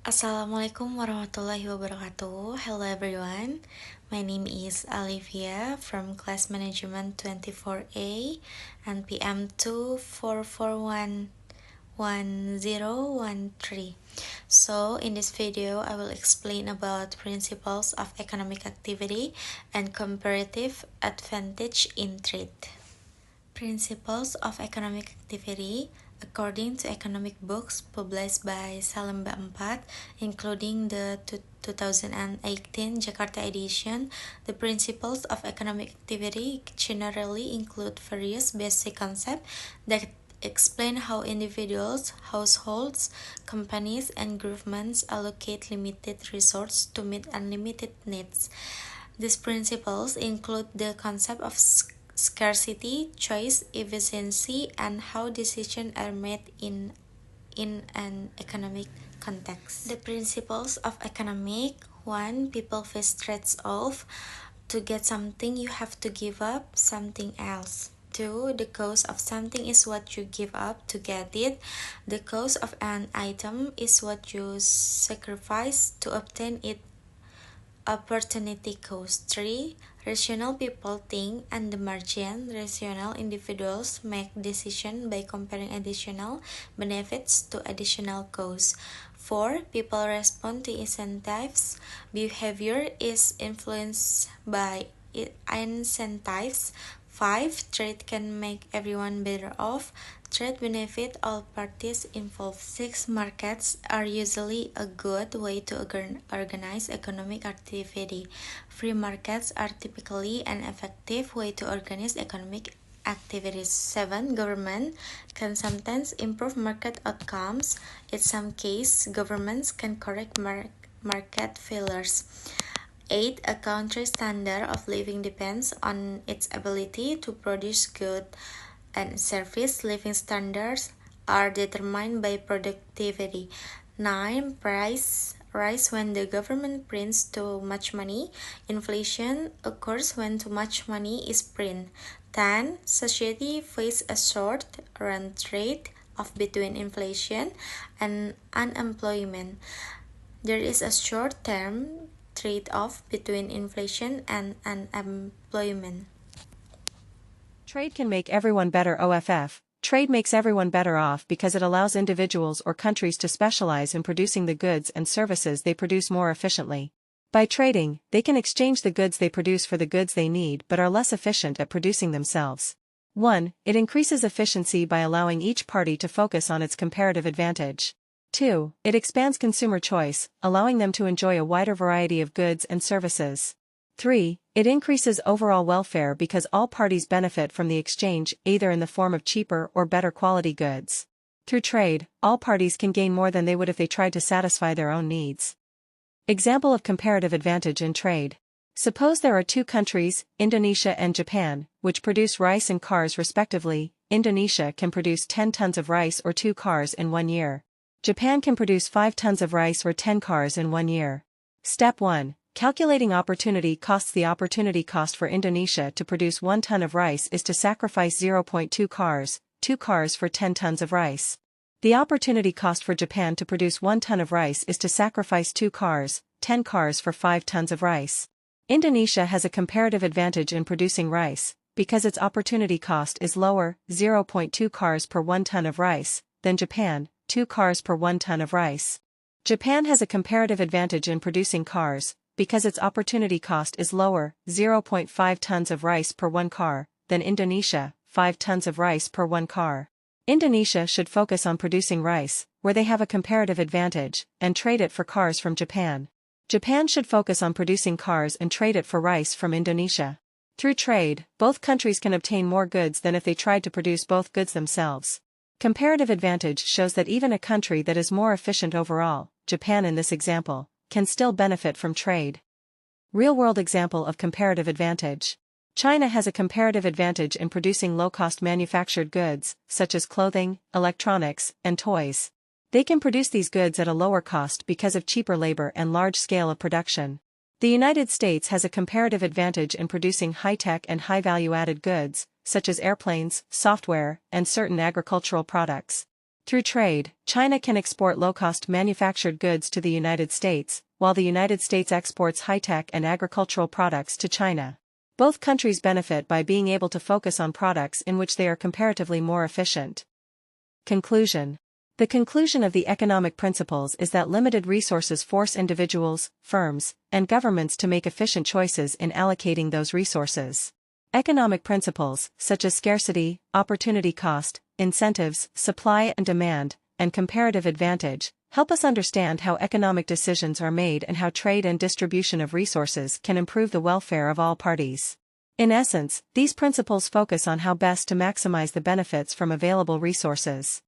Assalamualaikum warahmatullahi wabarakatuh. Hello everyone. My name is Alifia from Class Management 24A and PM 244111013. So in this video, I will explain about principles of economic activity and comparative advantage in trade. Principles of economic activity according to economic books published by Salemba 4, including the 2018 Jakarta edition. The principles of economic activity generally include various basic concepts that explain how individuals, households, companies, and governments allocate limited resources to meet unlimited needs. These principles include the concept of scarcity, choice, efficiency, and how decisions are made in an economic context. The principles of economic: 1. People face trade-off. To get something, you have to give up something else. 2. The cost of something is what you give up to get it. The cost of an item is what you sacrifice to obtain it. Opportunity cost. 3. Rational people think on the margin. Rational individuals make decisions by comparing additional benefits to additional costs. 4. People respond to incentives. Behavior is influenced by incentives. 5. Trade can make everyone better off. Trade benefit all parties involved. 6. Markets are usually a good way to organize economic activity. Free markets are typically an effective way to organize economic activities. 7. Government can sometimes improve market outcomes. In some cases, governments can correct market failures. 8. A country's standard of living depends on its ability to produce goods and service. Living standards are determined by productivity. 9. Price rise when the government prints too much money. Inflation occurs when too much money is printed. 10. Society faces a short-run trade off between inflation and unemployment. There is a short-term trade-off between inflation and unemployment. Trade can make everyone better. OFF. Trade makes everyone better off because it allows individuals or countries to specialize in producing the goods and services they produce more efficiently. By trading, they can exchange the goods they produce for the goods they need but are less efficient at producing themselves. 1. It increases efficiency by allowing each party to focus on its comparative advantage. 2. It expands consumer choice, allowing them to enjoy a wider variety of goods and services. 3. It increases overall welfare because all parties benefit from the exchange, either in the form of cheaper or better quality goods. Through trade, all parties can gain more than they would if they tried to satisfy their own needs. Example of comparative advantage in trade. Suppose there are two countries, Indonesia and Japan, which produce rice and cars respectively. Indonesia can produce 10 tons of rice or 2 cars in 1 year. Japan can produce 5 tons of rice or 10 cars in 1 year. Step 1. Calculating opportunity costs. The opportunity cost for Indonesia to produce 1 ton of rice is to sacrifice 0.2 cars, 2 cars for 10 tons of rice. The opportunity cost for Japan to produce 1 ton of rice is to sacrifice 2 cars, 10 cars for 5 tons of rice. Indonesia has a comparative advantage in producing rice, because its opportunity cost is lower, 0.2 cars per 1 ton of rice, than Japan, 2 cars per 1 ton of rice. Japan has a comparative advantage in producing cars, because its opportunity cost is lower, 0.5 tons of rice per 1 car, than Indonesia, 5 tons of rice per 1 car. Indonesia should focus on producing rice, where they have a comparative advantage, and trade it for cars from Japan. Japan should focus on producing cars and trade it for rice from Indonesia. Through trade, both countries can obtain more goods than if they tried to produce both goods themselves. Comparative advantage shows that even a country that is more efficient overall, Japan in this example, can still benefit from trade. Real-world example of comparative advantage. China has a comparative advantage in producing low-cost manufactured goods, such as clothing, electronics, and toys. They can produce these goods at a lower cost because of cheaper labor and large scale of production. The United States has a comparative advantage in producing high-tech and high-value-added goods, such as airplanes, software, and certain agricultural products. Through trade, China can export low-cost manufactured goods to the United States, while the United States exports high-tech and agricultural products to China. Both countries benefit by being able to focus on products in which they are comparatively more efficient. Conclusion. The conclusion of the economic principles is that limited resources force individuals, firms, and governments to make efficient choices in allocating those resources. Economic principles, such as scarcity, opportunity cost, incentives, supply and demand, and comparative advantage, help us understand how economic decisions are made and how trade and distribution of resources can improve the welfare of all parties. In essence, these principles focus on how best to maximize the benefits from available resources.